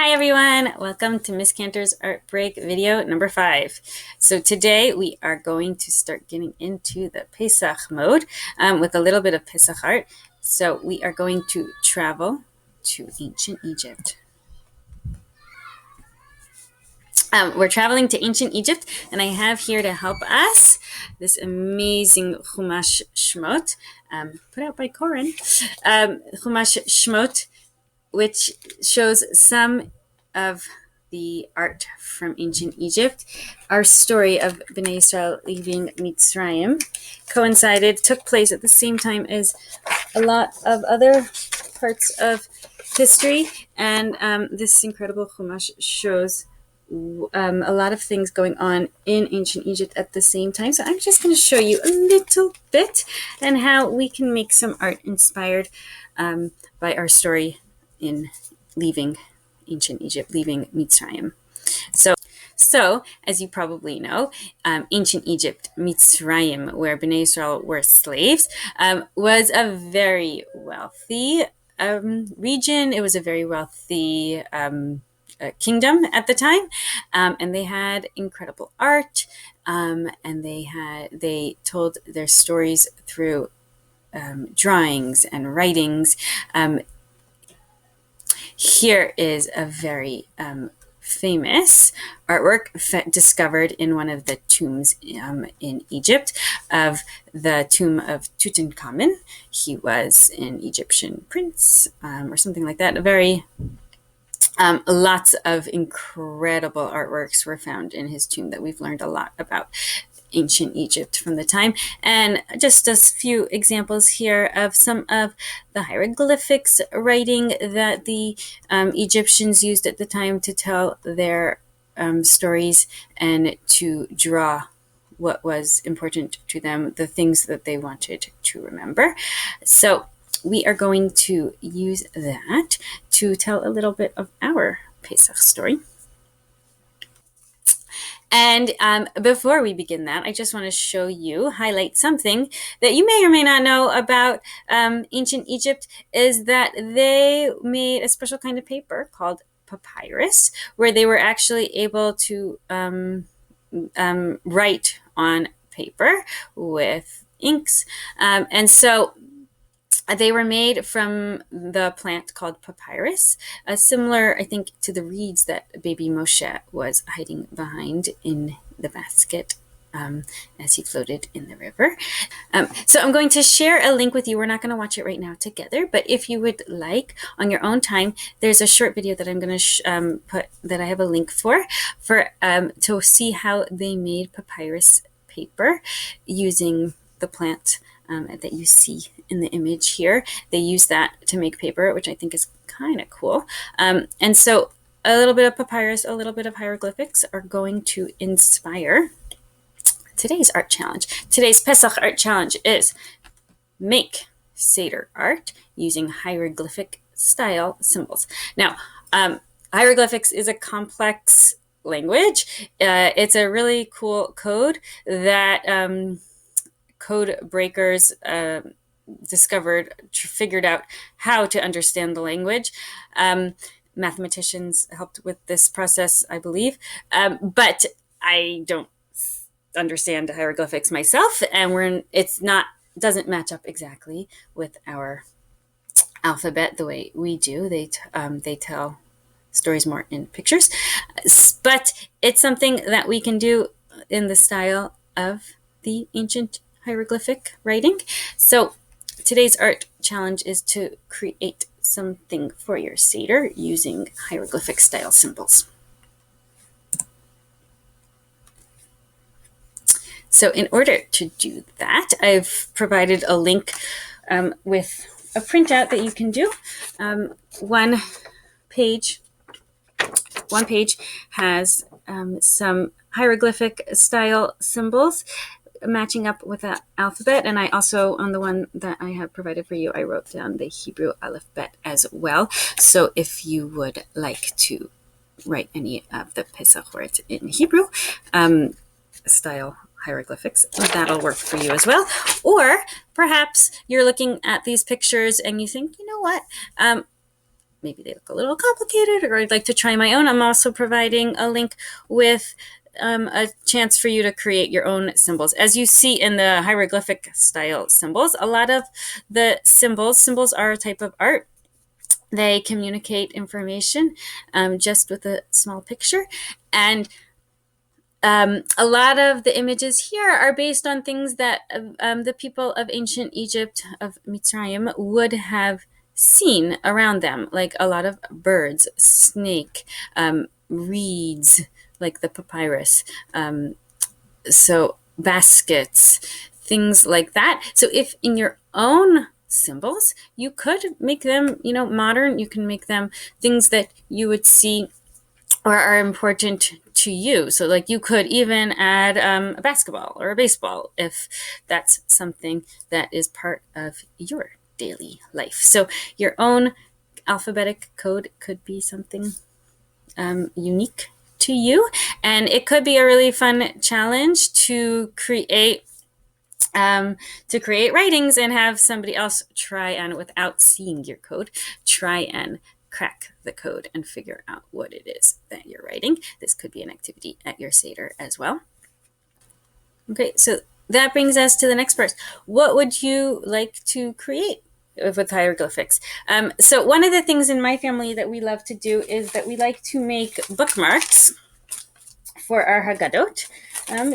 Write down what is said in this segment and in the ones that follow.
Hi everyone, welcome to Miss Cantor's Art Break video number 5. So today we are going to start getting into the Pesach mode with a little bit of Pesach art. So we are going to travel to ancient Egypt. We're traveling to ancient Egypt, and I have here to help us this amazing Chumash Shmot, put out by Corin, Chumash Shmot, which shows some of the art from ancient Egypt. Our story of Bnei Israel leaving Mitzrayim took place at the same time as a lot of other parts of history, and this incredible Chumash shows a lot of things going on in ancient Egypt at the same time. So I'm just going to show you a little bit and how we can make some art inspired by our story in leaving ancient Egypt, leaving Mitzrayim. So as you probably know, ancient Egypt, Mitzrayim, where Bnei Israel were slaves, was a very wealthy region. It was a very wealthy kingdom at the time, and they had incredible art, and they told their stories through drawings and writings. Here is a very famous artwork discovered in one of the tombs in Egypt, of the tomb of Tutankhamun. He was an Egyptian prince or something like that. Lots of incredible artworks were found in his tomb that we've learned a lot about ancient Egypt from the time. And just a few examples here of some of the hieroglyphics writing that the Egyptians used at the time to tell their stories and to draw what was important to them, the things that they wanted to remember. So we are going to use that to tell a little bit of our Pesach story. And before we begin that, I just want to highlight something that you may or may not know about ancient Egypt, is that they made a special kind of paper called papyrus, where they were actually able to write on paper with inks. And so they were made from the plant called papyrus, similar, I think, to the reeds that baby Moshe was hiding behind in the basket as he floated in the river. So I'm going to share a link with you. We're not going to watch it right now together, but if you would like, on your own time, there's a short video that I'm going to put, that I have a link for to see how they made papyrus paper using the plant that you see in the image here. They use that to make paper, which I think is kind of cool. And so a little bit of papyrus, a little bit of hieroglyphics are going to inspire today's art challenge. Today's Pesach art challenge is make seder art using hieroglyphic style symbols. Now, hieroglyphics is a complex language. It's a really cool code that code breakers figured out how to understand the language. Mathematicians helped with this process, I believe, but I don't understand hieroglyphics myself, and doesn't match up exactly with our alphabet the way we do. They tell stories more in pictures, but it's something that we can do in the style of the ancient hieroglyphic writing. So today's art challenge is to create something for your seder using hieroglyphic style symbols. So in order to do that, I've provided a link with a printout that you can do. One page has some hieroglyphic style symbols matching up with the alphabet, and I also, on the one that I have provided for you, I wrote down the Hebrew alphabet as well. So if you would like to write any of the Pesach words in Hebrew style hieroglyphics, that'll work for you as well. Or perhaps you're looking at these pictures and you think, you know what, maybe they look a little complicated, or I'd like to try my own, I'm also providing a link with a chance for you to create your own symbols. As you see in the hieroglyphic style symbols, a lot of the symbols are a type of art. They communicate information just with a small picture. And a lot of the images here are based on things that the people of ancient Egypt, of Mitzrayim, would have seen around them, like a lot of birds, snake, reeds, like the papyrus, so baskets, things like that. So if in your own symbols, you could make them, modern, you can make them things that you would see or are important to you. So like you could even add a basketball or a baseball if that's something that is part of your daily life. So your own alphabetic code could be something unique to you, and it could be a really fun challenge to create writings and have somebody else try and, without seeing your code, try and crack the code and figure out what it is that you're writing. This could be an activity at your seder as well. Okay, so that brings us to the next part. What would you like to create with hieroglyphics? So one of the things in my family that we love to do is that we like to make bookmarks for our Haggadot,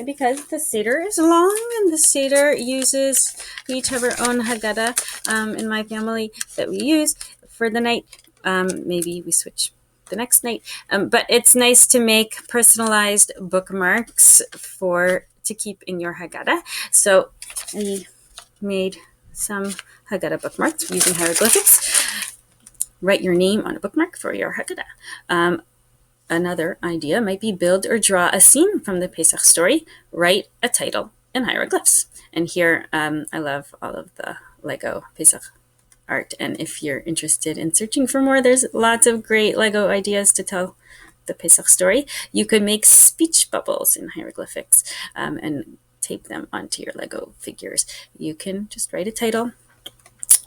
because the seder is long, and the seder uses, we each have our own Haggadah in my family that we use for the night. Maybe we switch the next night, but it's nice to make personalized bookmarks to keep in your Haggadah. So we made some Haggadah bookmarks using hieroglyphics. Write your name on a bookmark for your Haggadah. Another idea might be build or draw a scene from the Pesach story. Write a title in hieroglyphs. And here, I love all of the Lego Pesach art. And if you're interested in searching for more, there's lots of great Lego ideas to tell the Pesach story. You could make speech bubbles in hieroglyphics and tape them onto your Lego figures. You can just write a title.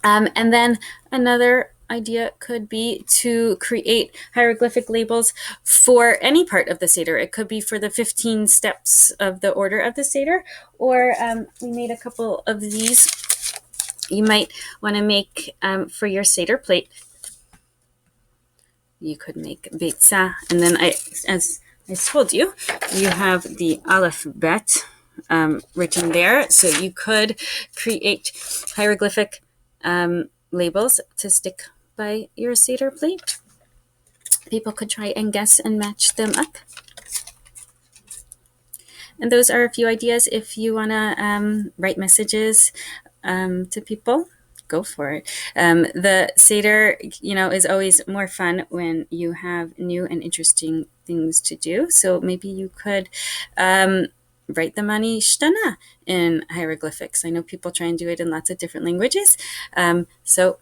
And then another idea could be to create hieroglyphic labels for any part of the seder. It could be for the 15 steps of the order of the seder, or we made a couple of these. You might want to make for your seder plate. You could make beitza, and then as I told you, you have the alphabet written there. So you could create hieroglyphic labels to stick by your seder plate. People could try and guess and match them up. And those are a few ideas. If you want to write messages to people, go for it. The seder, is always more fun when you have new and interesting things to do. So maybe you could write the mani shtana in hieroglyphics. I know people try and do it in lots of different languages. So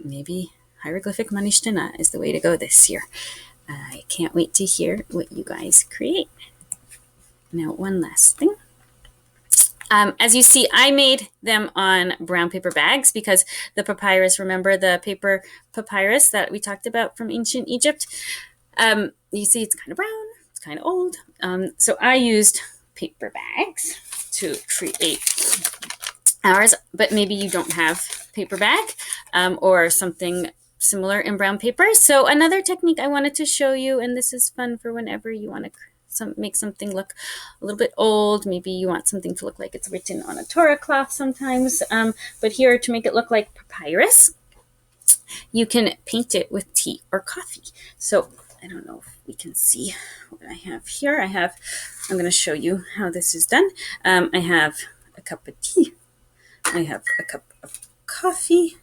maybe hieroglyphic mani shtana is the way to go this year. I can't wait to hear what you guys create. Now, one last thing. As you see, I made them on brown paper bags because the papyrus, remember the paper papyrus that we talked about from ancient Egypt? You see it's kind of brown, it's kind of old. So I used paper bags to create ours, but maybe you don't have paper bag or something similar in brown paper. So another technique I wanted to show you, and this is fun for whenever you want to make something look a little bit old. Maybe you want something to look like it's written on a Torah cloth sometimes. But here, to make it look like papyrus, you can paint it with tea or coffee. So I don't know if we can see what I have here. I'm going to show you how this is done. I have a cup of tea. I have a cup of coffee.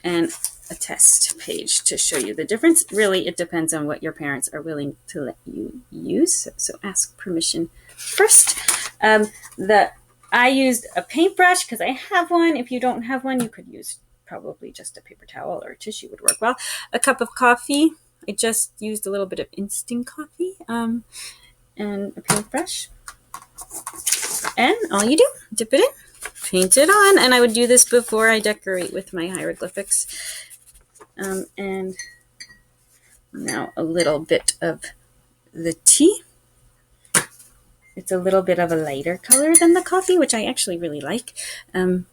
And a test page to show you the difference. Really, it depends on what your parents are willing to let you use. So ask permission first. I used a paintbrush because I have one. If you don't have one, you could use probably just a paper towel or tissue would work well. A cup of coffee. I just used a little bit of instant coffee and a paintbrush. And all you do, dip it in, paint it on, and I would do this before I decorate with my hieroglyphics. And now a little bit of the tea. It's a little bit of a lighter color than the coffee, which I actually really like. And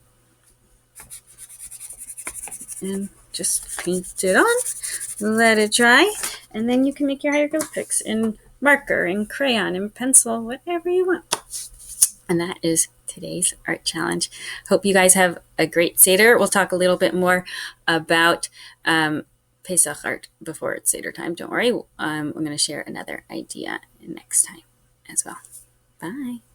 just paint it on, let it dry, and then you can make your hieroglyphics in marker, in crayon, in pencil, whatever you want. And that is today's art challenge. Hope you guys have a great Seder. We'll talk a little bit more about Pesach art before it's Seder time. Don't worry. I'm going to share another idea next time as well. Bye.